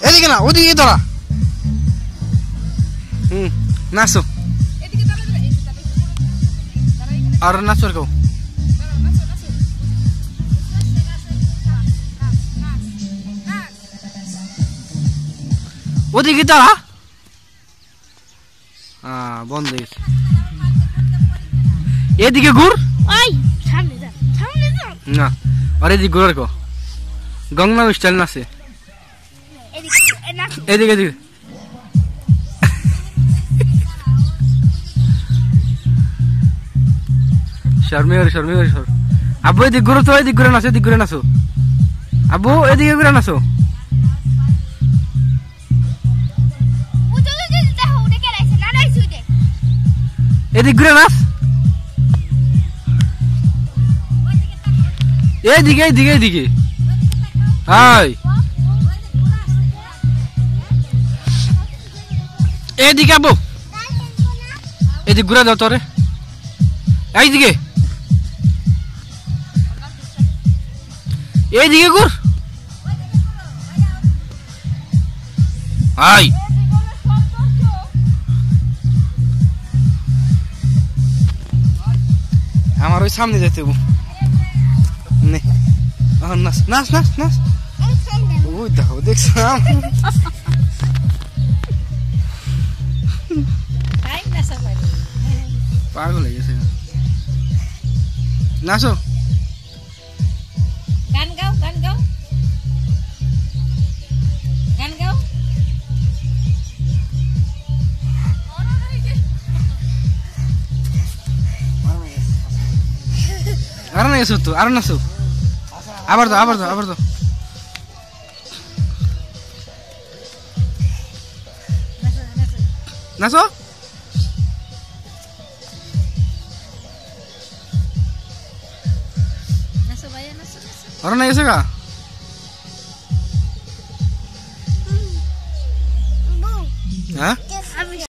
এদিকে না ওদিকে তোরা নাচো আর নাচো আর কেউ ওদিকে তারা বন্ধ হয়ে গেছে এদিকে ঘুর না আর এদিকে ঘুর আর কো গঙ্গা স্টাইল নাচে এদিকে এদিকে শর্মে সর আব্বু এদিকে ঘুরো তো এদিকে ঘুরে নাচো আব্বু এদিকে ঘুরে নাচো এদিকে ঘুরে নাচ এদিকে হাই এদিকে আব্বু এদিকে ঘুরে দাও তোরে এইদিকে ঘুর হাই আমার ওই সামনে যেতে নাচ ওই দেখো দেখছিলাম পাগল হয়ে গেছে নাচো গান গাও আর না এসো তো আর নাচো আবার দাও নাচো আর না এসে গা হ্যাঁ